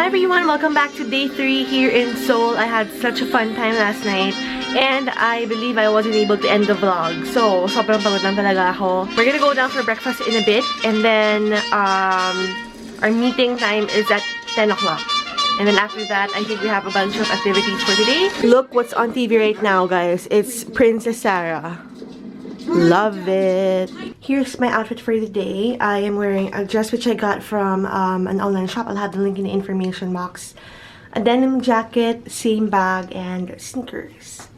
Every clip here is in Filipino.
everyone! Welcome back to day 3 here in Seoul. I had such a fun time last night and I believe I wasn't able to end the vlog. So, sobrang pagod lang talaga ako. We're gonna go down for breakfast in a bit and then our meeting time is at 10 o'clock. And then after that, I think we have a bunch of activities for today. Look what's on TV right now, guys. It's Princess Sarah. Love it. Here's my outfit for the day. I am wearing a dress which I got from an online shop. I'll have the link in the information box. A denim jacket, same bag, and sneakers.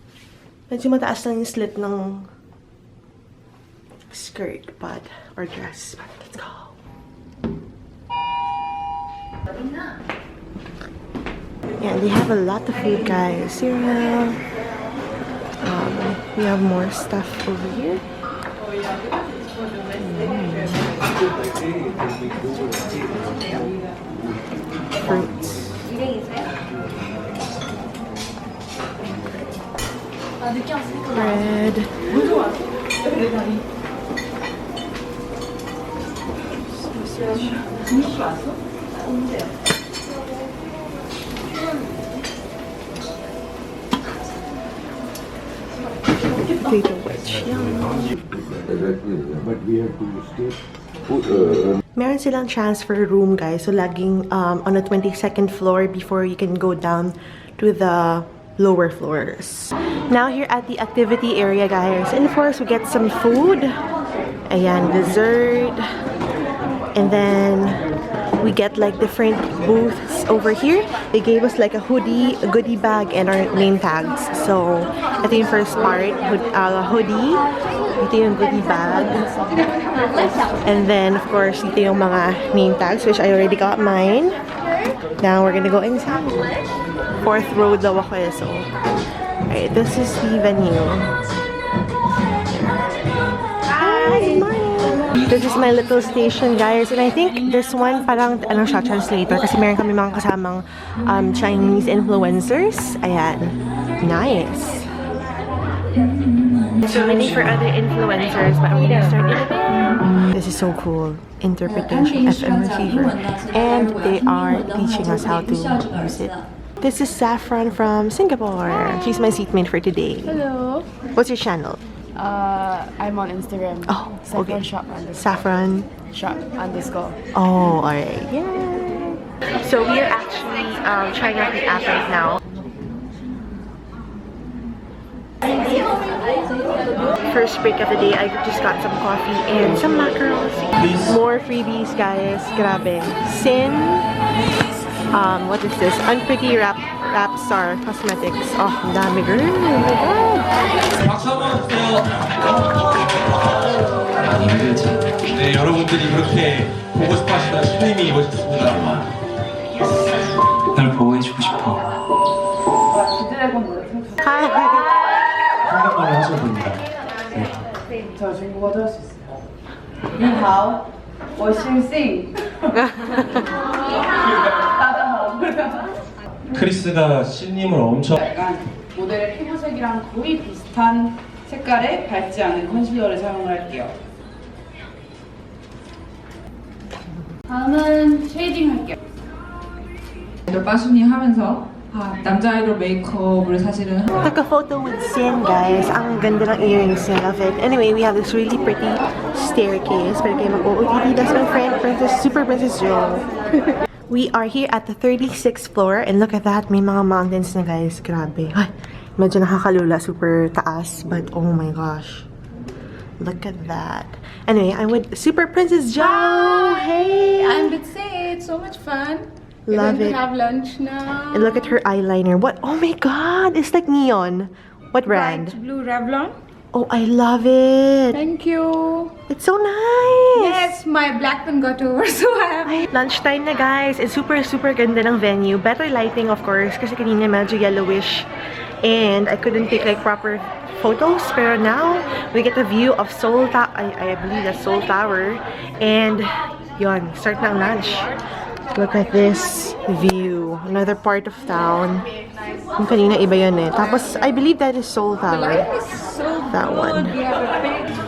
Medyo mataas lang yung slit ng skirt, or dress. But let's go. Yeah, they have a lot of food, guys. Cereal. We have more stuff over here. Fruits. Bread. Potato wedge. Meron silang transfer room, guys. So, laging on the 22nd floor before you can go down to the lower floors. Now, here at the activity area, guys. And of course, we get some food. Ayan, dessert. And then, we get like different booths over here. They gave us like a hoodie, a goodie bag, and our name tags. So, ito yung first part, hoodie. Ito yung goodie bag. And then, of course, ito yung mga name tags, which I already got mine. Now, we're gonna go inside. 4th row daw ako eh, so. Alright, this is the venue. Hi, morning! This is my little station, guys. And I think this one parang, ano siya, translator. Kasi meron kami mga kasamang Chinese influencers. Ayan. Nice. So waiting for other influencers, but we're gonna start in a bit. This is so cool. Interpretation FM receiver. And they are teaching us how to use it. This is Saffron from Singapore. She's my seatmate for today. Hello. What's your channel? I'm on Instagram. Oh, okay. Saffron Saffron shop underscore. Oh, alright. Yay! So we are actually trying out the app right now. First break of the day, I just got some coffee and some macarons. More freebies, guys. Grabe. Sin. What is this? Unpretty Rapstar Cosmetics. Oh, ang dami, girl. Oh my God. 많이 힘들지. 네, 여러분들이 그렇게 보고 싶어 하시다 신님이 이고 싶습니다. 널 보호해주고 싶어. 한국말을 하셔도 됩니다. 저 중국어도 할 수 있어요. 你好，我是 Sing. 크리스가 신님을 엄청 약간 모델의 피부색이랑 거의 비슷한 색깔의 밝지 않은 컨실러를 사용을 할게요. 다음은 쉐이딩 할게요. 아이돌 빠순이 하면서 남자 아이돌 메이크업을 사실은 Took a photo with Sin, guys. Ang ganda ng earrings niya. Love it. Anyway, we have this really pretty staircase. Pwede kayo mag-OOTD. That's my friend, Super Princess Joe. We are here at the 36th floor. And look at that. May mga mountains na, guys. Grabe. Ay, medyo nakakalula. Super taas. But, oh my gosh. Look at that. Anyway, I'm with Super Princess Joe. Hi. Hey! I'm Bitsy. It's so much fun. Love We're going it. to have lunch now. And look at her eyeliner. What? Oh my God. It's like neon. What brand? Bright blue Revlon. Oh, I love it. Thank you. It's so nice. Yes, my black pen got over, so I have. Ay, lunchtime na, guys. It's super ganda ng venue. Better lighting, of course, kasi kanina medyo yellowish. And I couldn't take like proper photos. Pero now, we get a view of Seoul Tower. I believe that's Seoul Tower. And, yon, start na ang lunch. Look at this view. Another part of town. Yung kanina iba yun eh. Tapos, I believe that is Seoul Tower. That one.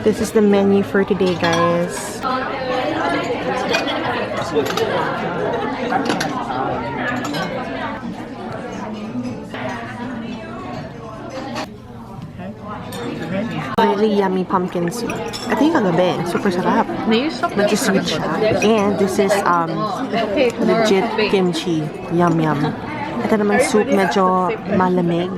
This is the menu for today, guys. Really yummy pumpkin soup. Ito yung kagabi. Super sarap. Medyo sweet siya. And this is legit kimchi. Yum yum. Ito naman soup medyo malamig.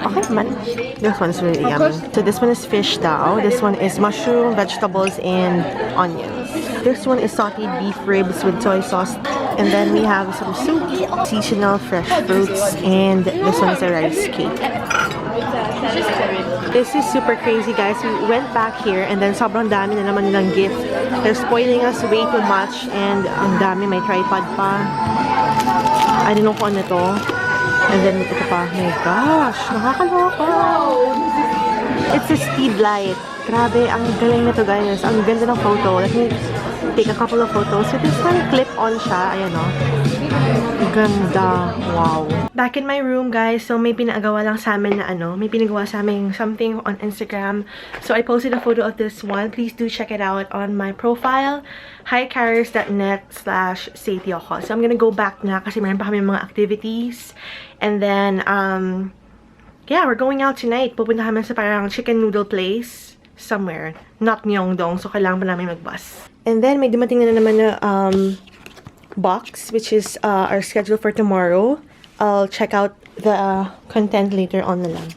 Okay man. This one's really yummy. So this one is fish daw. This one is mushroom, vegetables, and onions. This one is sauteed beef ribs with soy sauce. And then we have some soup, seasonal fresh fruits, and this one is a rice cake. This is super crazy, guys. We went back here and then sobrang dami na naman nilang gift. They're spoiling us way too much and ang dami, may tripod pa. I don't know kung ano to. And then ito pa. My gosh, nakakaloka. It's a speed light. Grabe, ang galing na to, guys. Ang ganda ng photo. Let me take a couple of photos. So this one, clip-on siya. Ayan o. Ganda. Wow. Back in my room, guys. So may pinagawa lang sa amin na ano. May pinagawa sa amin something on Instagram. So I posted a photo of this one. Please do check it out on my profile. highcarriers.net/Satioko. So I'm gonna go back na kasi meron pa kami mga activities. And then, yeah, we're going out tonight. Pupunta kami sa parang chicken noodle place somewhere. Not Myeongdong. So kailangan pa namin mag-bus. And then, may dumating na naman na box, which is our schedule for tomorrow. I'll check out the content later on na lang.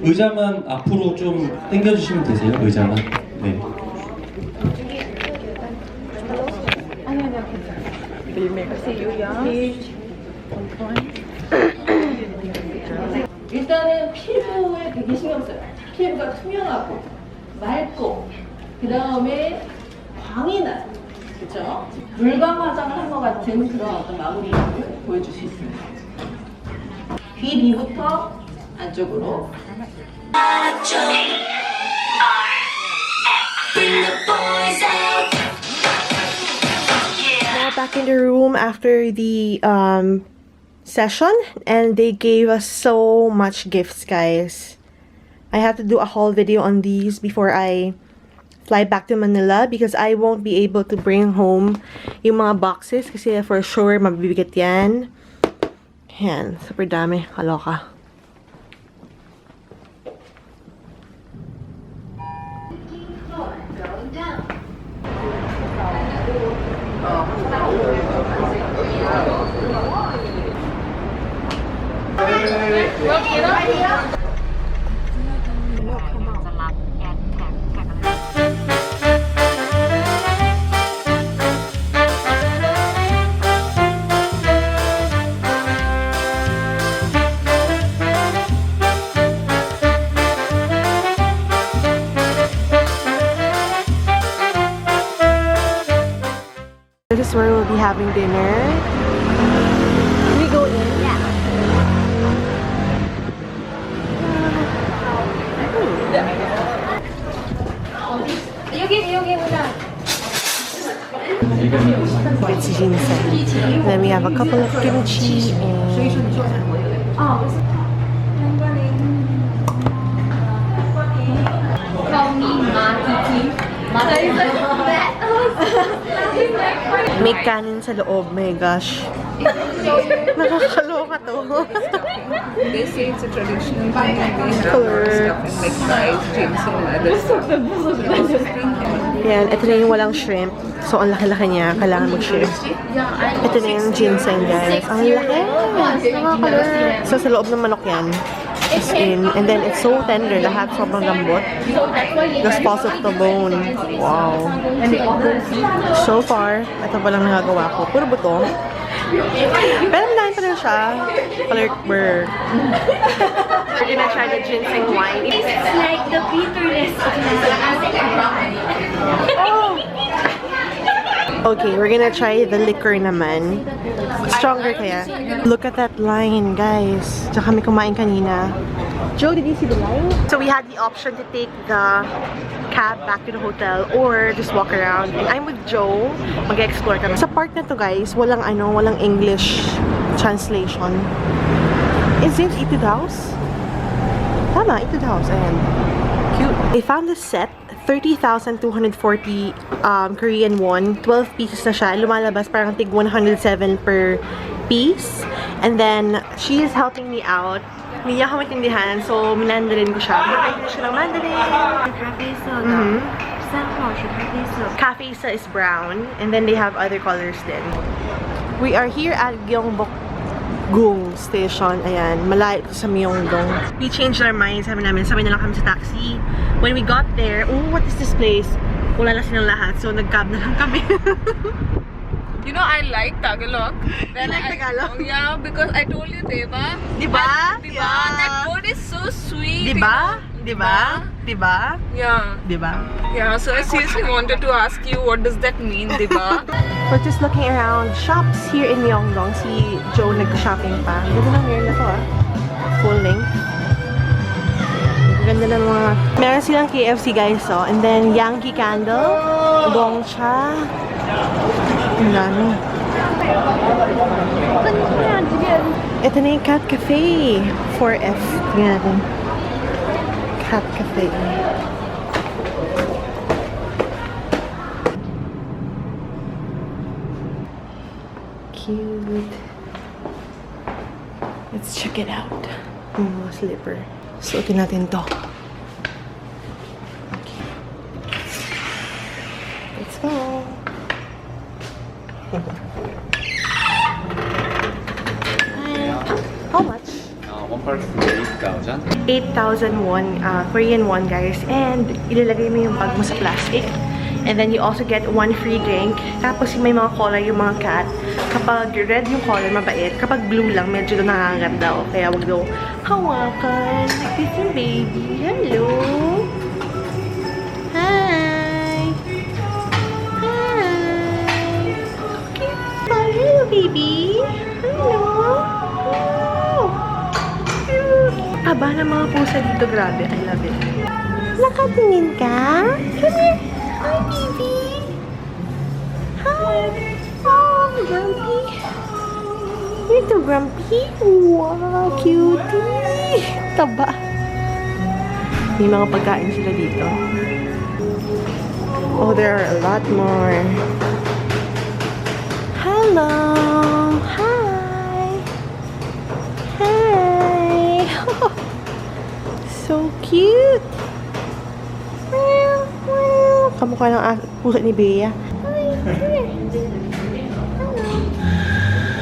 의자만 앞으로 좀 당겨주시면 되세요. 의자만. 네. 일단은 피부에 되게 신경 써요. 피부가 투명하고 맑고 그 다음에 광이 나요. 그렇죠? 물광 화장을 한 것 같은 그런 어떤 마무리를 보여줄 수 있습니다. 귀 뒤부터 안쪽으로. Now back in the room after the session, and they gave us so much gifts, guys. I have to do a haul video on these before I fly back to Manila because I won't be able to bring home yung mga boxes kasi for sure mabibigat yan. Yan, super dami, kaloka. This is where we'll be having dinner. Can we go in? Yeah. It's ginseng. Then we have a couple of kimchi and may kanin sa loob. My gosh. Nakakaloka to. They say it's a traditional thing and they have stuff in like rice, ginseng, and other stuff. Yan, ito na yung walang shrimp. So, ang laki-laki niya. Kailangan mag-shrimp. Ito na yung ginseng, guys. Ang laki. Nakakaloka. So, sa loob ng manok yan. It's in. And then, it's so tender. Lahat sobrang lambot. Just falls off the bone. Wow. So far, ito pa lang nagagawa ko. Puro buto. Pero malayan pa rin siya. We're gonna try the ginseng wine. It's like the bitterness of Okay, we're gonna try the liquor naman. Stronger kaya. Look at that line, guys. Tsaka kami kumain kanina. Joe, did you see the line? So we had the option to take the cab back to the hotel or just walk around. And I'm with Joe. Mag-explore kami. Sa park na to guys, walang English translation. Is this Etude House? Tama, Etude House. Ayan. Cute. I found this set. 30,240 Korean won. 12 pieces na siya. Lumalabas parang tig 107 per piece. And then, she is helping me out. Hindi niya ako maintindihan, so minandarin ko siya. Makakain siya ng mandarin. Cafe Sa is brown. And then they have other colors din. We are here at Gyeongbokgung Station. Ayan, malayo ito sa Myeongdong. We changed our minds. Sabi namin, sabay na lang kami sa taxi. When we got there, oh, what is this place? Wala na silang lahat, so nag-cab na lang kami. You know, I like Tagalog. You like Tagalog? Yeah, because I told you, Deva. Diba? Diba? Yeah. That word is so sweet. Diba? You know? Diba? Diba? Yeah. Diba? Yeah, so I seriously wanted to ask you, what does that mean, Diba? We're just looking around shops here in Myeongdong. Si Joe nag-shopping pa. Ganda ng mirror na to ah. Full length. Ganda ng mga... Meron silang KFC guys oh. And then Yankee Candle. Gongcha. Ang dami. Ito na yung Cat Cafe. 4F. Tingnan natin. Cat Cafe. Cute. Let's check it out. Yung mga slipper. Suotin natin to. Okay. Let's go. How much? One person 8,000. 8,000 won, Korean won guys. And ilalagay mo yung bag mo sa plastic. And then you also get one free drink. Tapos may mga color yung mga cat. Kapag red yung color, mabait. Kapag blue lang, medyo nakakagat daw. Kaya wag daw hawakan. Like this yung baby. Hello. Hi. Hi. Okay. Oh, hello baby. Hello. Oh. Aba ng mga pusa dito. Grabe. I love it. Nakatingin ka? Come here. Hi, baby. Hi. Oh, grumpy. You're too grumpy. Wow, cutie. Taba. May mga pagkain sila dito. Oh, there are a lot more. Hello. Hi. Hi. So cute. Kamukha ng pusa ni Bea. Hi, here.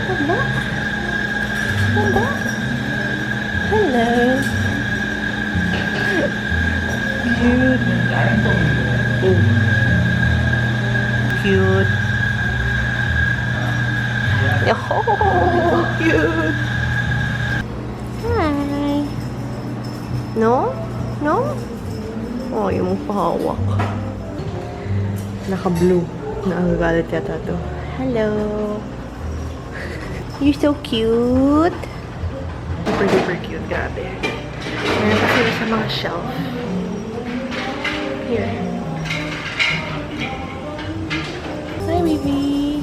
Hello. Hello. Hello. Cute. Oh. Cute. Oh, cute. Hi. No? No? Oh, yung pahawak. Naka-blue. Nakagalit yata to. Hello. You're so cute. Super duper cute. Grabe. Meron pa sila sa mga shelf. Here. Hi, baby.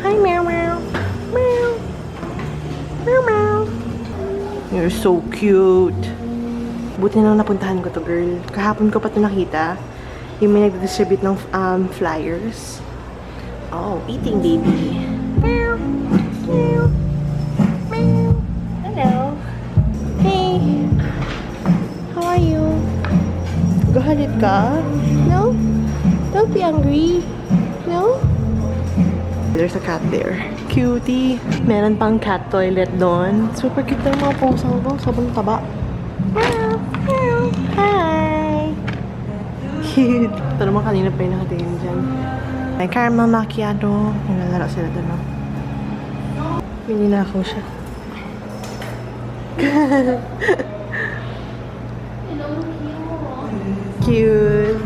Hi, meow meow. Meow. Meow meow. You're so cute. Buti na napuntahan ko to, girl. Kahapon ko pa to nakita. Yung may nag-distribute ng flyers. Oh, eating baby. Meow. Meow. Meow. Hello. Hey. How are you? Galit ka? No? Don't be angry. No? There's a cat there. Cutie. Meron pang cat toilet doon. Super cute ng mga pusang to. Sobrang taba. Meow. Meow. Hi. Cute. Ito naman kanina pa yung nakatingin dyan. May caramel macchiato. Nalalaro sila doon, no? Pili na ako siya. Cute.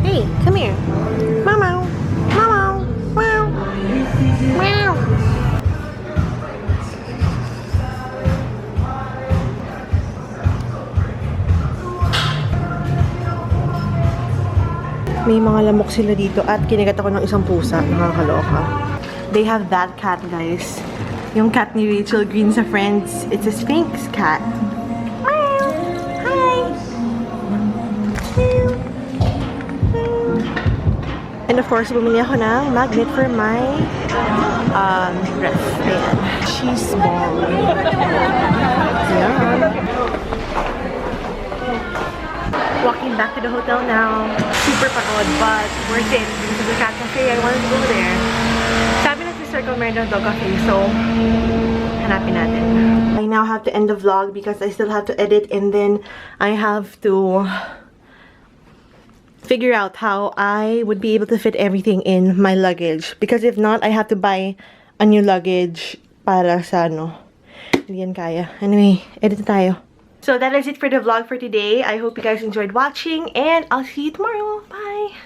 Hey, come here. Mama. Mama. Meow. Meow. May mga lamok sila dito at kinigat ako ng isang pusa. Nakakaloka. They have that cat, guys. Yung cat ni Rachel Green sa Friends. It's a Sphinx cat. Hi! And of course, bumili ako ng magnet for my ref. Ayan. She's small. Yeah. Walking back to the hotel now. Super pagod, but worth it. Because of the cat cafe, I wanted to go there. Sabi na si Circle meron ng dog cafe, so hanapin natin. I now have to end the vlog because I still have to edit and then I have to figure out how I would be able to fit everything in my luggage. Because if not, I have to buy a new luggage para sa ano. Hindi yan kaya. Anyway, edit na tayo. So that is it for the vlog for today. I hope you guys enjoyed watching and I'll see you tomorrow. Bye!